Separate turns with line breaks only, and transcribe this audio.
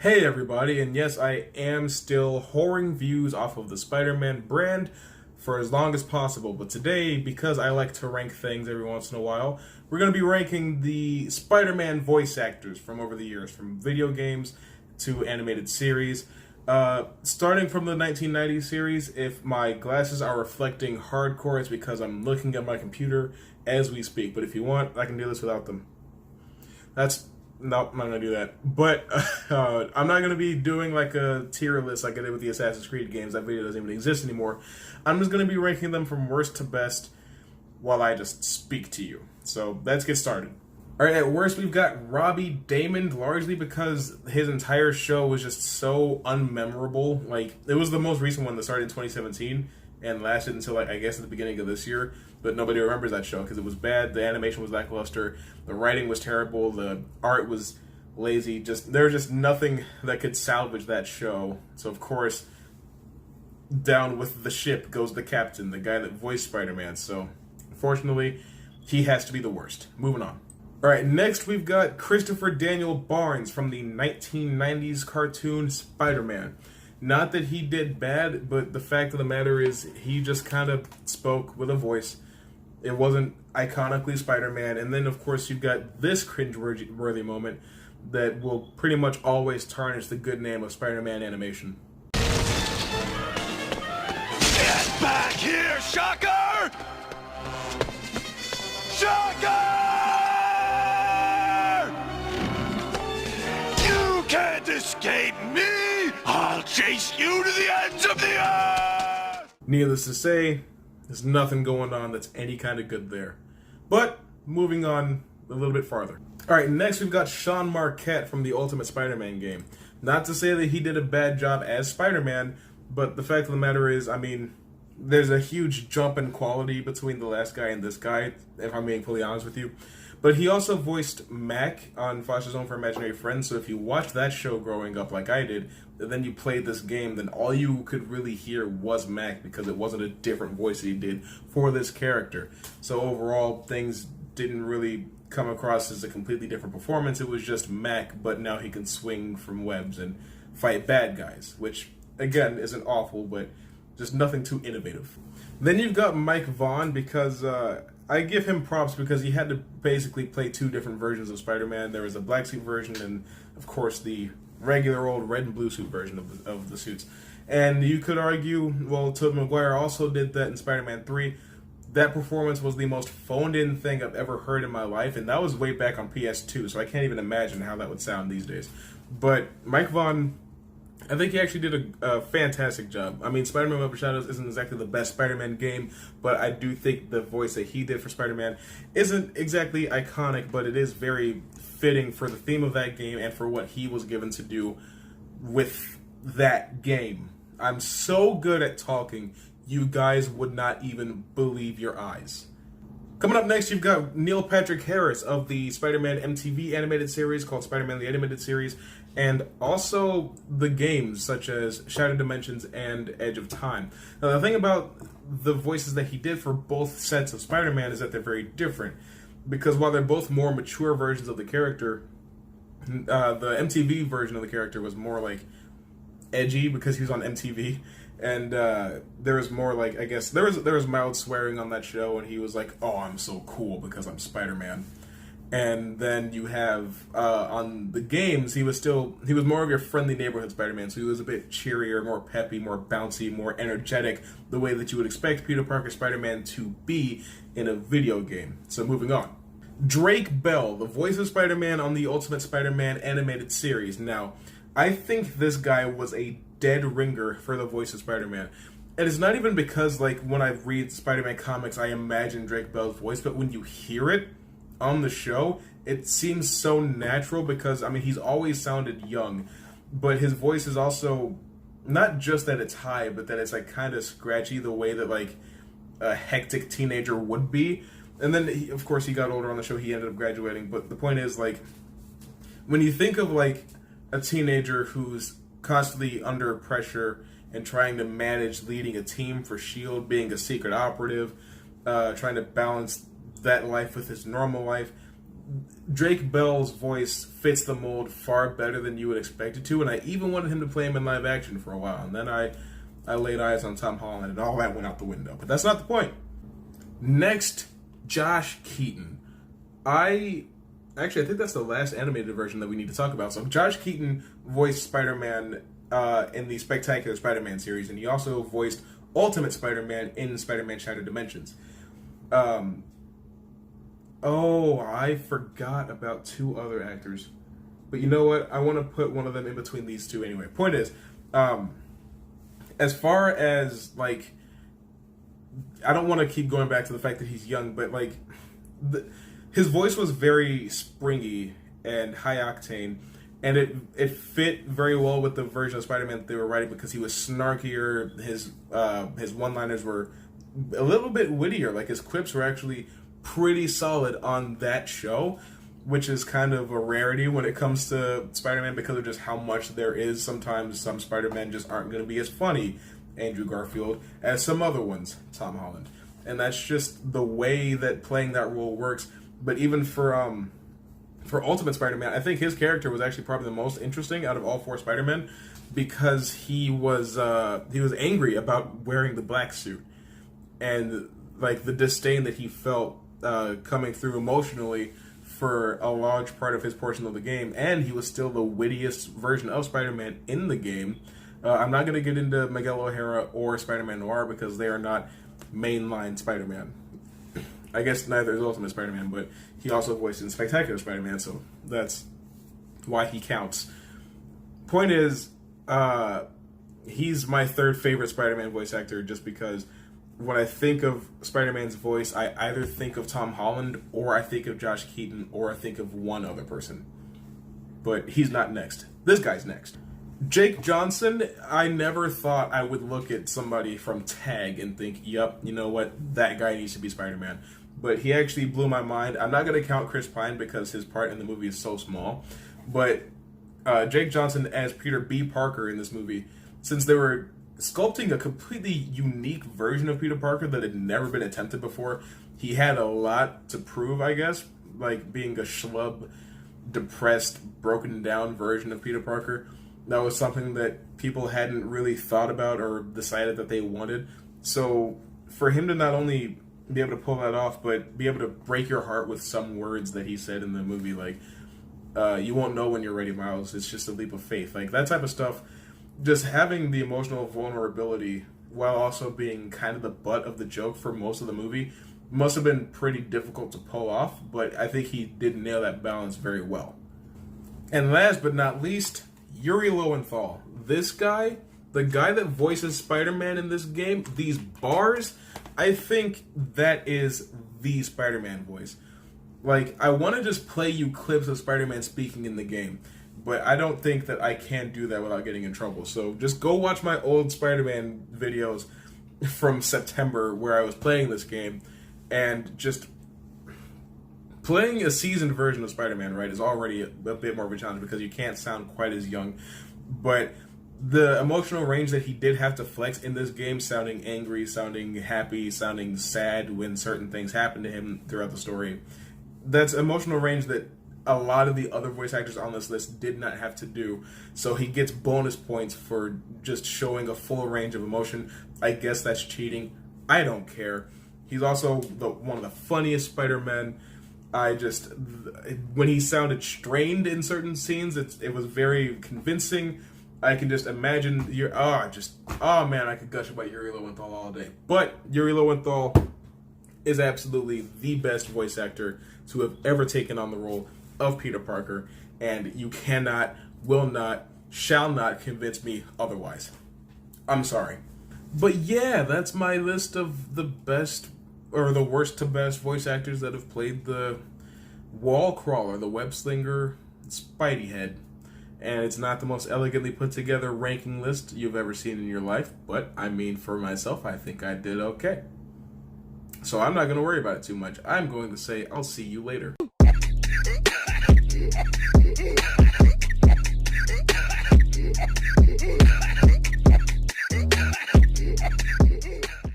Hey everybody, and yes, I am still whoring views off of the Spider-Man brand for as long as possible, but today, because I like to rank things every once in a while, we're going to be ranking the Spider-Man voice actors from over the years, from video games to animated series. Starting from the 1990s series, if my glasses are reflecting hardcore, it's because I'm looking at my computer as we speak, but if you want, I can do this without them. Nope, I'm not going to do that. But I'm not going to be doing like a tier list like I did with the Assassin's Creed games. That video doesn't even exist anymore. I'm just going to be ranking them from worst to best while I just speak to you. So let's get started. Alright, at worst we've got Robbie Daymond, largely because his entire show was just so unmemorable. Like, it was the most recent one that started in 2017 and lasted until, like, I guess at the beginning of this year. But nobody remembers that show because it was bad. The animation was lackluster. The writing was terrible. The art was lazy. There was just nothing that could salvage that show. So of course, down with the ship goes the captain, the guy that voiced Spider-Man. So unfortunately, he has to be the worst. Moving on. All right, next we've got Christopher Daniel Barnes from the 1990s cartoon Spider-Man. Not that he did bad, but the fact of the matter is he just kind of spoke with a voice. It wasn't iconically Spider-Man. And then, of course, you've got this cringe-worthy moment that will pretty much always tarnish the good name of Spider-Man animation.
Get back here, Shocker! Shocker! You can't escape me! I'll chase you to the ends of the earth!
Needless to say, there's nothing going on that's any kind of good there. But, moving on a little bit farther. Alright, next we've got Shawn Marquette from the Ultimate Spider-Man game. Not to say that he did a bad job as Spider-Man, but the fact of the matter is, I mean, there's a huge jump in quality between the last guy and this guy, if I'm being fully honest with you. But he also voiced Mac on Foster's Home for Imaginary Friends, so if you watched that show growing up like I did, and then you played this game, then all you could really hear was Mac because it wasn't a different voice that he did for this character. So overall, things didn't really come across as a completely different performance. It was just Mac, but now he can swing from webs and fight bad guys, which, again, isn't awful, but just nothing too innovative. Then you've got Mike Vaughn, because I give him props because he had to basically play two different versions of Spider-Man. There was a black suit version and, of course, the regular old red and blue suit version of the suits. And you could argue, well, Tobey Maguire also did that in Spider-Man 3. That performance was the most phoned-in thing I've ever heard in my life, and that was way back on PS2, so I can't even imagine how that would sound these days. But Mike Vaughn, I think he actually did a fantastic job. I mean, Spider-Man Web of Shadows isn't exactly the best Spider-Man game, but I do think the voice that he did for Spider-Man isn't exactly iconic, but it is very fitting for the theme of that game and for what he was given to do with that game. I'm so good at talking, you guys would not even believe your eyes. Coming up next, you've got Neil Patrick Harris of the Spider-Man MTV animated series called Spider-Man the Animated Series, and also the games such as Shattered Dimensions and Edge of Time. Now, the thing about the voices that he did for both sets of Spider-Man is that they're very different, because while they're both more mature versions of the character, the MTV version of the character was more like edgy because he was on MTV. And there was more like, I guess, there was mild swearing on that show, and he was like, oh, I'm so cool because I'm Spider-Man. And then you have, on the games, he was more of your friendly neighborhood Spider-Man, so he was a bit cheerier, more peppy, more bouncy, more energetic, the way that you would expect Peter Parker Spider-Man to be in a video game. So moving on. Drake Bell, the voice of Spider-Man on the Ultimate Spider-Man animated series. Now, I think this guy was a dead ringer for the voice of Spider-Man. And it's not even because, like, when I read Spider-Man comics, I imagine Drake Bell's voice, but when you hear it on the show, it seems so natural because, I mean, he's always sounded young, but his voice is also not just that it's high, but that it's, like, kind of scratchy the way that, like, a hectic teenager would be. And then, of course, he got older on the show, he ended up graduating, but the point is, like, when you think of, like, a teenager who's constantly under pressure and trying to manage leading a team for S.H.I.E.L.D., being a secret operative, trying to balance that life with his normal life, Drake Bell's voice fits the mold far better than you would expect it to, and I even wanted him to play him in live action for a while, and then I laid eyes on Tom Holland, and all that went out the window. But that's not the point. Next, Josh Keaton. I think that's the last animated version that we need to talk about. So Josh Keaton voiced Spider-Man in the Spectacular Spider-Man series, and he also voiced Ultimate Spider-Man in Spider-Man Shattered Dimensions. I forgot about two other actors. But you know what? I want to put one of them in between these two anyway. Point is, as far as, like, I don't want to keep going back to the fact that he's young, but, like, his voice was very springy and high octane, and it fit very well with the version of Spider-Man that they were writing because he was snarkier. His one-liners were a little bit wittier. Like, his quips were actually pretty solid on that show, which is kind of a rarity when it comes to Spider-Man because of just how much there is. Sometimes some Spider-Men just aren't going to be as funny, Andrew Garfield, as some other ones, Tom Holland. And that's just the way that playing that role works. But even for Ultimate Spider-Man, I think his character was actually probably the most interesting out of all four Spider-Men because he was angry about wearing the black suit and like the disdain that he felt coming through emotionally for a large part of his portion of the game, and he was still the wittiest version of Spider-Man in the game. I'm not going to get into Miguel O'Hara or Spider-Man Noir because they are not mainline Spider-Man. I guess neither is Ultimate Spider-Man, but he also voiced in Spectacular Spider-Man, so that's why he counts. Point is, he's my third favorite Spider-Man voice actor just because when I think of Spider-Man's voice, I either think of Tom Holland, or I think of Josh Keaton, or I think of one other person. But he's not next. This guy's next. Jake Johnson, I never thought I would look at somebody from Tag and think, yep, you know what, that guy needs to be Spider-Man. But he actually blew my mind. I'm not going to count Chris Pine because his part in the movie is so small. But Jake Johnson as Peter B. Parker in this movie, since they were sculpting a completely unique version of Peter Parker that had never been attempted before, he had a lot to prove, I guess, like being a schlub, depressed, broken down version of Peter Parker. That was something that people hadn't really thought about or decided that they wanted. So for him to not only be able to pull that off, but be able to break your heart with some words that he said in the movie, like, you won't know when you're ready, Miles, it's just a leap of faith. Like, that type of stuff, just having the emotional vulnerability while also being kind of the butt of the joke for most of the movie must have been pretty difficult to pull off, but I think he did nail that balance very well. And last but not least, Yuri Lowenthal. This guy, the guy that voices Spider-Man in this game, these bars, I think that is the Spider-Man voice. Like, I want to just play you clips of Spider-Man speaking in the game, but I don't think that I can do that without getting in trouble. So just go watch my old Spider-Man videos from September where I was playing this game, and just playing a seasoned version of Spider-Man, right, is already a bit more of a challenge because you can't sound quite as young. But the emotional range that he did have to flex in this game, sounding angry, sounding happy, sounding sad when certain things happen to him throughout the story, that's emotional range that a lot of the other voice actors on this list did not have to do. So he gets bonus points for just showing a full range of emotion. I guess that's cheating. I don't care. He's also one of the funniest Spider-Men. When he sounded strained in certain scenes, it was very convincing. I can just imagine man, I could gush about Yuri Lowenthal all day. But Yuri Lowenthal is absolutely the best voice actor to have ever taken on the role of Peter Parker, and you cannot, will not, shall not convince me otherwise. I'm sorry. But yeah, that's my list of the best or the worst to best voice actors that have played the wall crawler, the web slinger, Spidey head. And it's not the most elegantly put together ranking list you've ever seen in your life, but I mean, for myself, I think I did okay. So I'm not going to worry about it too much. I'm going to say I'll see you later.